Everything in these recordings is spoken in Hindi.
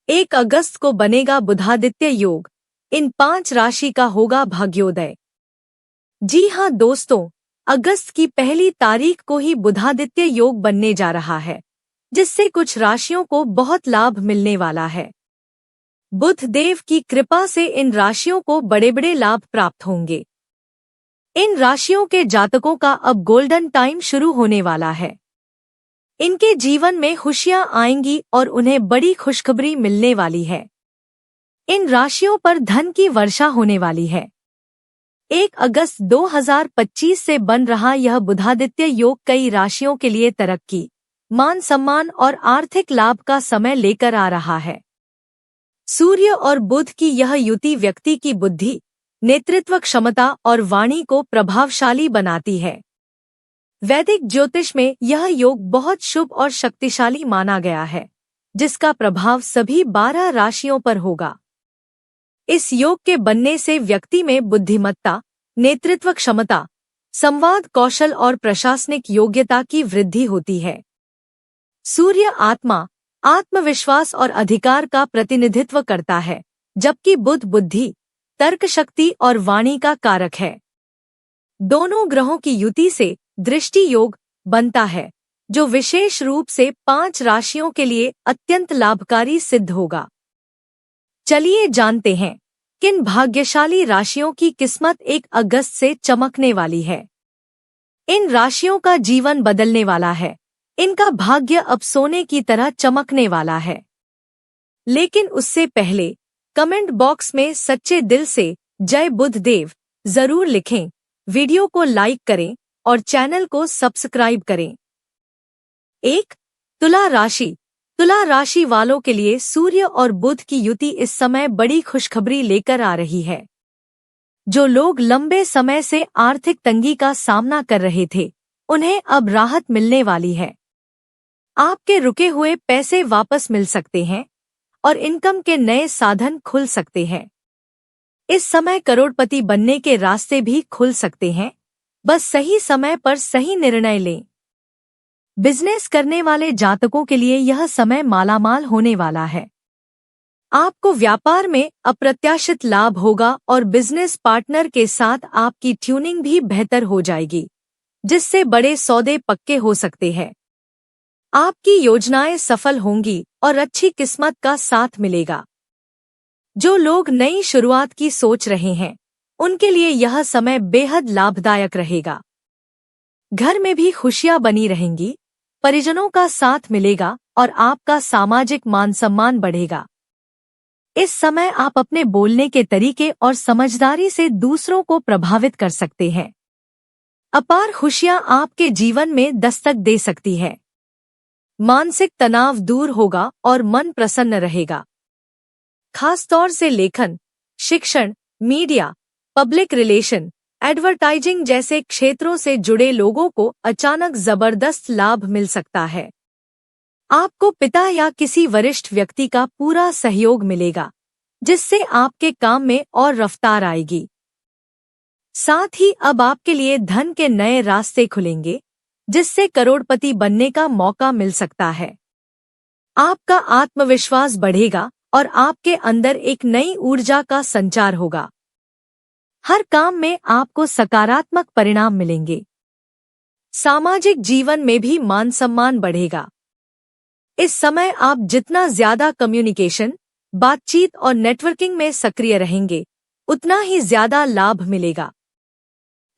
1 अगस्त को बनेगा बुधादित्य योग। इन 5 राशि का होगा भाग्योदय। जी हाँ दोस्तों, अगस्त की पहली तारीख को ही बुधादित्य योग बनने जा रहा है, जिससे कुछ राशियों को बहुत लाभ मिलने वाला है। बुध देव की कृपा से इन राशियों को बड़े बड़े लाभ प्राप्त होंगे। इन राशियों के जातकों का अब गोल्डन टाइम शुरू होने वाला है। इनके जीवन में खुशियां आएंगी और उन्हें बड़ी खुशखबरी मिलने वाली है। इन राशियों पर धन की वर्षा होने वाली है। 1 अगस्त 2025 से बन रहा यह बुधादित्य योग कई राशियों के लिए तरक्की, मान सम्मान और आर्थिक लाभ का समय लेकर आ रहा है। सूर्य और बुध की यह युति व्यक्ति की बुद्धि, नेतृत्व क्षमता और वाणी को प्रभावशाली बनाती है। वैदिक ज्योतिष में यह योग बहुत शुभ और शक्तिशाली माना गया है, जिसका प्रभाव सभी 12 राशियों पर होगा। इस योग के बनने से व्यक्ति में बुद्धिमत्ता, नेतृत्व क्षमता, संवाद कौशल और प्रशासनिक योग्यता की वृद्धि होती है। सूर्य आत्मा, आत्मविश्वास और अधिकार का प्रतिनिधित्व करता है, जबकि बुध बुद्धि, तर्क शक्ति और वाणी का कारक है। दोनों ग्रहों की युति से दृष्टि योग बनता है, जो विशेष रूप से 5 राशियों के लिए अत्यंत लाभकारी सिद्ध होगा। चलिए जानते हैं किन भाग्यशाली राशियों की किस्मत 1 अगस्त से चमकने वाली है। इन राशियों का जीवन बदलने वाला है। इनका भाग्य अब सोने की तरह चमकने वाला है। लेकिन उससे पहले कमेंट बॉक्स में सच्चे दिल से जय बुध देव जरूर लिखें, वीडियो को लाइक करें और चैनल को सब्सक्राइब करें। 1. तुला राशि। तुला राशि वालों के लिए सूर्य और बुध की युति इस समय बड़ी खुशखबरी लेकर आ रही है। जो लोग लंबे समय से आर्थिक तंगी का सामना कर रहे थे, उन्हें अब राहत मिलने वाली है। आपके रुके हुए पैसे वापस मिल सकते हैं और इनकम के नए साधन खुल सकते हैं। इस समय करोड़पति बनने के रास्ते भी खुल सकते हैं, बस सही समय पर सही निर्णय लें। बिजनेस करने वाले जातकों के लिए यह समय मालामाल होने वाला है। आपको व्यापार में अप्रत्याशित लाभ होगा और बिजनेस पार्टनर के साथ आपकी ट्यूनिंग भी बेहतर हो जाएगी, जिससे बड़े सौदे पक्के हो सकते हैं। आपकी योजनाएं सफल होंगी और अच्छी किस्मत का साथ मिलेगा। जो लोग नई शुरुआत की सोच रहे हैं, उनके लिए यह समय बेहद लाभदायक रहेगा। घर में भी खुशियां बनी रहेंगी, परिजनों का साथ मिलेगा और आपका सामाजिक मान सम्मान बढ़ेगा। इस समय आप अपने बोलने के तरीके और समझदारी से दूसरों को प्रभावित कर सकते हैं। अपार खुशियां आपके जीवन में दस्तक दे सकती है। मानसिक तनाव दूर होगा और मन प्रसन्न रहेगा। खास तौर से लेखन, शिक्षण, मीडिया, पब्लिक रिलेशन, एडवर्टाइजिंग जैसे क्षेत्रों से जुड़े लोगों को अचानक जबरदस्त लाभ मिल सकता है। आपको पिता या किसी वरिष्ठ व्यक्ति का पूरा सहयोग मिलेगा, जिससे आपके काम में और रफ्तार आएगी। साथ ही अब आपके लिए धन के नए रास्ते खुलेंगे, जिससे करोड़पति बनने का मौका मिल सकता है। आपका आत्मविश्वास बढ़ेगा और आपके अंदर एक नई ऊर्जा का संचार होगा। हर काम में आपको सकारात्मक परिणाम मिलेंगे। सामाजिक जीवन में भी मान सम्मान बढ़ेगा। इस समय आप जितना ज्यादा कम्युनिकेशन, बातचीत और नेटवर्किंग में सक्रिय रहेंगे, उतना ही ज्यादा लाभ मिलेगा।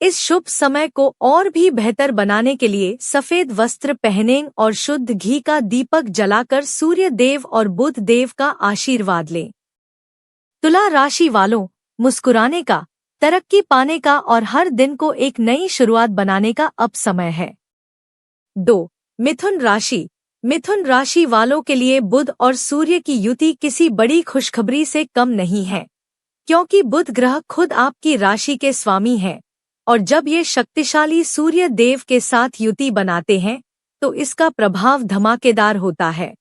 इस शुभ समय को और भी बेहतर बनाने के लिए सफेद वस्त्र पहनें और शुद्ध घी का दीपक जलाकर सूर्य देव और बुध देव का आशीर्वाद लें। तुला राशि वालों, मुस्कुराने का, तरक्की पाने का और हर दिन को एक नई शुरुआत बनाने का अब समय है। 2. मिथुन राशि। मिथुन राशि वालों के लिए बुध और सूर्य की युति किसी बड़ी खुशखबरी से कम नहीं है, क्योंकि बुध ग्रह खुद आपकी राशि के स्वामी है और जब ये शक्तिशाली सूर्य देव के साथ युति बनाते हैं तो इसका प्रभाव धमाकेदार होता है।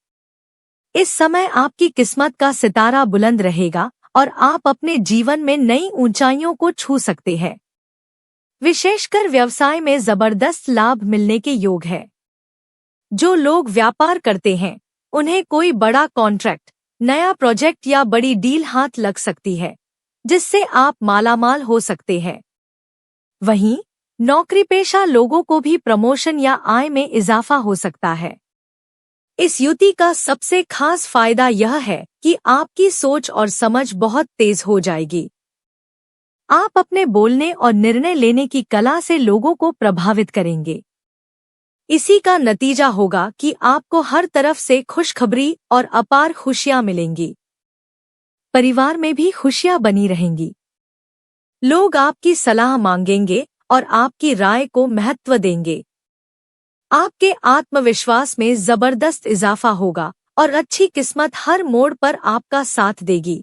इस समय आपकी किस्मत का सितारा बुलंद रहेगा और आप अपने जीवन में नई ऊंचाइयों को छू सकते हैं। विशेषकर व्यवसाय में जबरदस्त लाभ मिलने के योग है। जो लोग व्यापार करते हैं, उन्हें कोई बड़ा कॉन्ट्रैक्ट, नया प्रोजेक्ट या बड़ी डील हाथ लग सकती है, जिससे आप मालामाल हो सकते हैं। वहीं नौकरी पेशा लोगों को भी प्रमोशन या आय में इजाफा हो सकता है। इस युति का सबसे खास फायदा यह है कि आपकी सोच और समझ बहुत तेज हो जाएगी। आप अपने बोलने और निर्णय लेने की कला से लोगों को प्रभावित करेंगे। इसी का नतीजा होगा कि आपको हर तरफ से खुशखबरी और अपार खुशियां मिलेंगी। परिवार में भी खुशियां बनी रहेंगी। लोग आपकी सलाह मांगेंगे और आपकी राय को महत्व देंगे। आपके आत्मविश्वास में जबरदस्त इजाफा होगा और अच्छी किस्मत हर मोड़ पर आपका साथ देगी।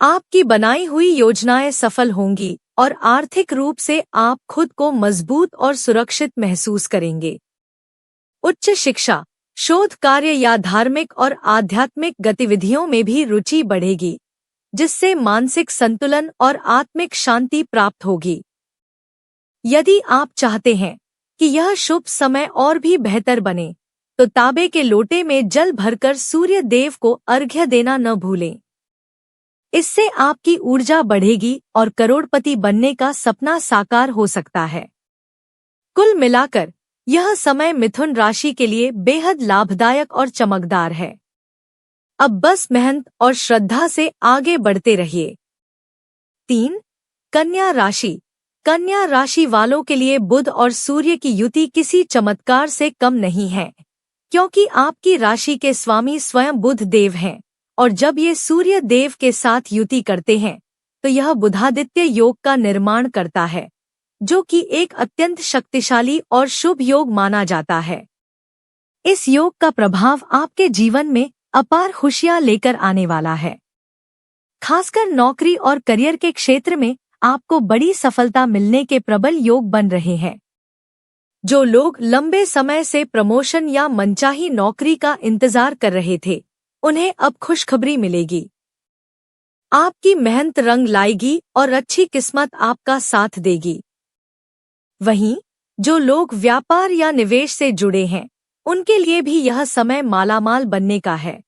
आपकी बनाई हुई योजनाएं सफल होंगी और आर्थिक रूप से आप खुद को मजबूत और सुरक्षित महसूस करेंगे। उच्च शिक्षा, शोध कार्य या धार्मिक और आध्यात्मिक गतिविधियों में भी रुचि बढ़ेगी, जिससे मानसिक संतुलन और आत्मिक शांति प्राप्त होगी। यदि आप चाहते हैं कि यह शुभ समय और भी बेहतर बने, तो तांबे के लोटे में जल भरकर सूर्य देव को अर्घ्य देना न भूलें। इससे आपकी ऊर्जा बढ़ेगी और करोड़पति बनने का सपना साकार हो सकता है। कुल मिलाकर यह समय मिथुन राशि के लिए बेहद लाभदायक और चमकदार है। अब बस मेहनत और श्रद्धा से आगे बढ़ते रहिए। 3. कन्या राशि। कन्या राशि वालों के लिए बुध और सूर्य की युति किसी चमत्कार से कम नहीं है, क्योंकि आपकी राशि के स्वामी स्वयं बुध देव हैं, और जब ये सूर्य देव के साथ युति करते हैं तो यह बुधादित्य योग का निर्माण करता है, जो कि एक अत्यंत शक्तिशाली और शुभ योग माना जाता है। इस योग का प्रभाव आपके जीवन में अपार खुशियां लेकर आने वाला है। खासकर नौकरी और करियर के क्षेत्र में आपको बड़ी सफलता मिलने के प्रबल योग बन रहे हैं। जो लोग लंबे समय से प्रमोशन या मनचाही नौकरी का इंतजार कर रहे थे, उन्हें अब खुशखबरी मिलेगी। आपकी मेहनत रंग लाएगी और अच्छी किस्मत आपका साथ देगी। वहीं जो लोग व्यापार या निवेश से जुड़े हैं, उनके लिए भी यह समय मालामाल बनने का है।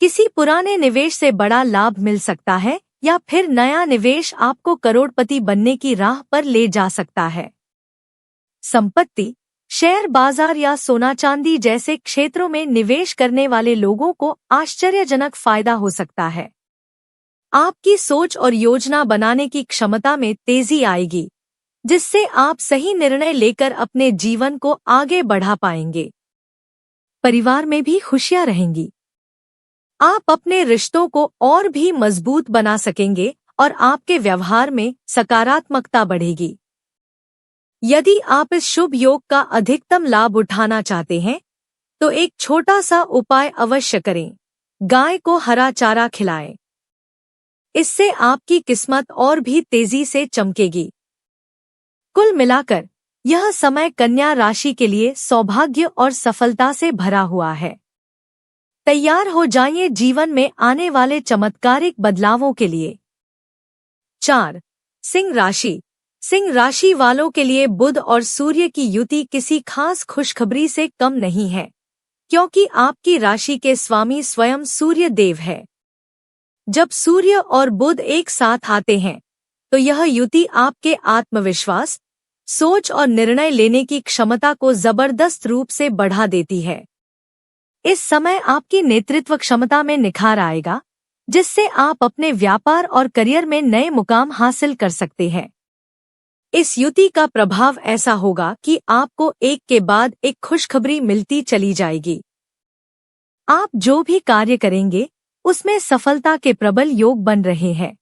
किसी पुराने निवेश से बड़ा लाभ मिल सकता है या फिर नया निवेश आपको करोड़पति बनने की राह पर ले जा सकता है। संपत्ति, शेयर बाजार या सोना चांदी जैसे क्षेत्रों में निवेश करने वाले लोगों को आश्चर्यजनक फायदा हो सकता है। आपकी सोच और योजना बनाने की क्षमता में तेजी आएगी, जिससे आप सही निर्णय लेकर अपने जीवन को आगे बढ़ा पाएंगे। परिवार में भी खुशियां रहेंगी। आप अपने रिश्तों को और भी मजबूत बना सकेंगे और आपके व्यवहार में सकारात्मकता बढ़ेगी। यदि आप इस शुभ योग का अधिकतम लाभ उठाना चाहते हैं, तो एक छोटा सा उपाय अवश्य करें। गाय को हरा चारा खिलाएं। इससे आपकी किस्मत और भी तेजी से चमकेगी। कुल मिलाकर यह समय कन्या राशि के लिए सौभाग्य और सफलता से भरा हुआ है। तैयार हो जाइए जीवन में आने वाले चमत्कारिक बदलावों के लिए। 4. सिंह राशि। सिंह राशि वालों के लिए बुध और सूर्य की युति किसी खास खुशखबरी से कम नहीं है, क्योंकि आपकी राशि के स्वामी स्वयं सूर्य देव है। जब सूर्य और बुध एक साथ आते हैं, तो यह युति आपके आत्मविश्वास, सोच और निर्णय लेने की क्षमता को जबरदस्त रूप से बढ़ा देती है। इस समय आपकी नेतृत्व क्षमता में निखार आएगा, जिससे आप अपने व्यापार और करियर में नए मुकाम हासिल कर सकते हैं। इस युति का प्रभाव ऐसा होगा कि आपको एक के बाद एक खुशखबरी मिलती चली जाएगी। आप जो भी कार्य करेंगे, उसमें सफलता के प्रबल योग बन रहे हैं।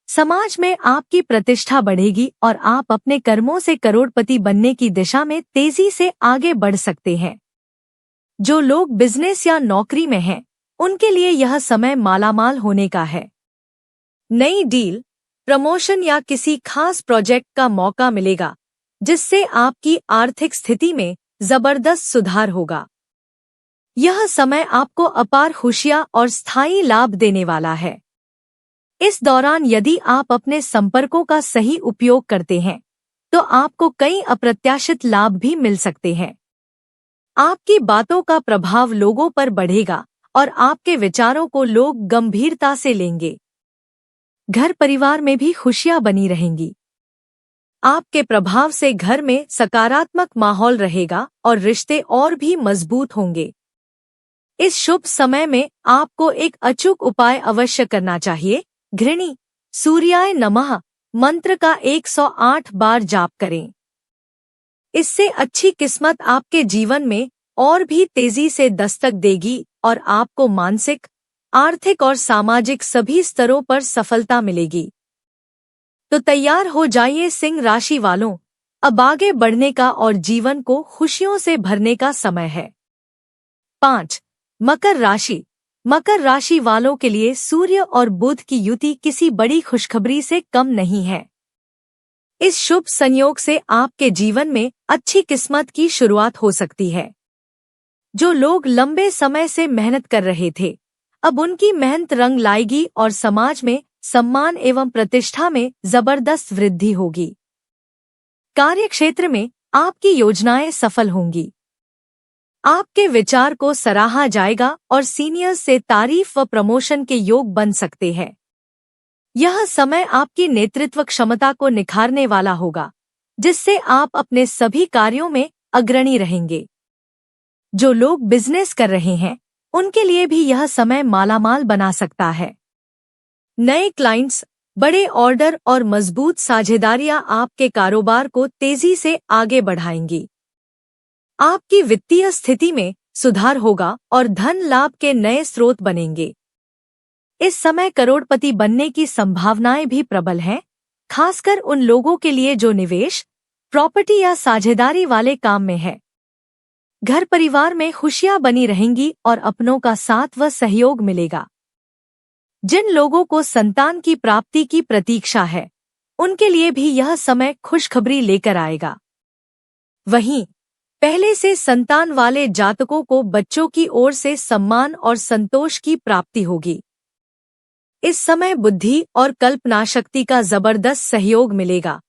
समाज में आपकी प्रतिष्ठा बढ़ेगी और आप अपने कर्मों से करोड़पति बनने की दिशा में तेजी से आगे बढ़ सकते हैं। जो लोग बिजनेस या नौकरी में हैं, उनके लिए यह समय मालामाल होने का है। नई डील, प्रमोशन या किसी खास प्रोजेक्ट का मौका मिलेगा, जिससे आपकी आर्थिक स्थिति में जबरदस्त सुधार होगा। यह समय आपको अपार खुशियां और स्थायी लाभ देने वाला है। इस दौरान यदि आप अपने संपर्कों का सही उपयोग करते हैं, तो आपको कई अप्रत्याशित लाभ भी मिल सकते हैं। आपकी बातों का प्रभाव लोगों पर बढ़ेगा और आपके विचारों को लोग गंभीरता से लेंगे। घर परिवार में भी खुशियां बनी रहेंगी। आपके प्रभाव से घर में सकारात्मक माहौल रहेगा और रिश्ते और भी मजबूत होंगे। इस शुभ समय में आपको एक अचूक उपाय अवश्य करना चाहिए। घृणी सूर्याय नमः मंत्र का 108 बार जाप करें। इससे अच्छी किस्मत आपके जीवन में और भी तेजी से दस्तक देगी और आपको मानसिक, आर्थिक और सामाजिक सभी स्तरों पर सफलता मिलेगी। तो तैयार हो जाइए सिंह राशि वालों, अब आगे बढ़ने का और जीवन को खुशियों से भरने का समय है। 5. मकर राशि। मकर राशि वालों के लिए सूर्य और बुध की युति किसी बड़ी खुशखबरी से कम नहीं है। इस शुभ संयोग से आपके जीवन में अच्छी किस्मत की शुरुआत हो सकती है। जो लोग लंबे समय से मेहनत कर रहे थे, अब उनकी मेहनत रंग लाएगी और समाज में सम्मान एवं प्रतिष्ठा में जबरदस्त वृद्धि होगी। कार्यक्षेत्र में आपकी योजनाएं सफल होंगी। आपके विचार को सराहा जाएगा और सीनियर्स से तारीफ व प्रमोशन के योग बन सकते हैं। यह समय आपकी नेतृत्व क्षमता को निखारने वाला होगा, जिससे आप अपने सभी कार्यों में अग्रणी रहेंगे। जो लोग बिजनेस कर रहे हैं, उनके लिए भी यह समय मालामाल बना सकता है। नए क्लाइंट्स, बड़े ऑर्डर और मजबूत साझेदारियां आपके कारोबार को तेजी से आगे बढ़ाएंगी। आपकी वित्तीय स्थिति में सुधार होगा और धन लाभ के नए स्रोत बनेंगे। इस समय करोड़पति बनने की संभावनाएं भी प्रबल हैं, खासकर उन लोगों के लिए जो निवेश, प्रॉपर्टी या साझेदारी वाले काम में है। घर परिवार में खुशियां बनी रहेंगी और अपनों का साथ व सहयोग मिलेगा। जिन लोगों को संतान की प्राप्ति की प्रतीक्षा है, उनके लिए भी यह समय खुशखबरी लेकर आएगा। वहीं पहले से संतान वाले जातकों को बच्चों की ओर से सम्मान और संतोष की प्राप्ति होगी। इस समय बुद्धि और कल्पना शक्ति का जबरदस्त सहयोग मिलेगा,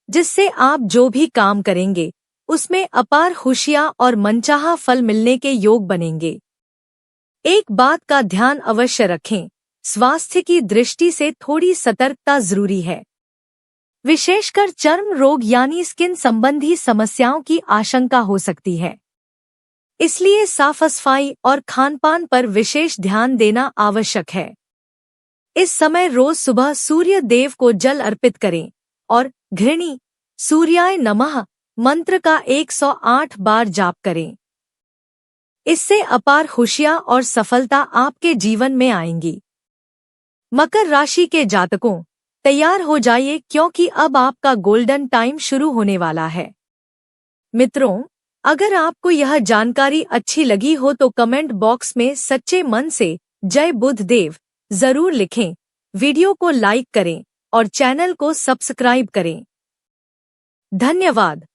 जिससे आप जो भी काम करेंगे उसमें अपार खुशियां और मनचाहा फल मिलने के योग बनेंगे। एक बात का ध्यान अवश्य रखें, स्वास्थ्य की दृष्टि से थोड़ी सतर्कता जरूरी है। विशेषकर चर्म रोग यानी स्किन संबंधी समस्याओं की आशंका हो सकती है। इसलिए साफ सफाई और खानपान पर विशेष ध्यान देना आवश्यक है। इस समय रोज सुबह सूर्य देव को जल अर्पित करें और घृणी सूर्याय नमः मंत्र का 108 बार जाप करें। इससे अपार खुशियां और सफलता आपके जीवन में आएंगी। मकर राशि के जातकों, तैयार हो जाइए क्योंकि अब आपका गोल्डन टाइम शुरू होने वाला है। मित्रों, अगर आपको यह जानकारी अच्छी लगी हो तो कमेंट बॉक्स में सच्चे मन से जय बुध देव जरूर लिखें, वीडियो को लाइक करें और चैनल को सब्सक्राइब करें। धन्यवाद।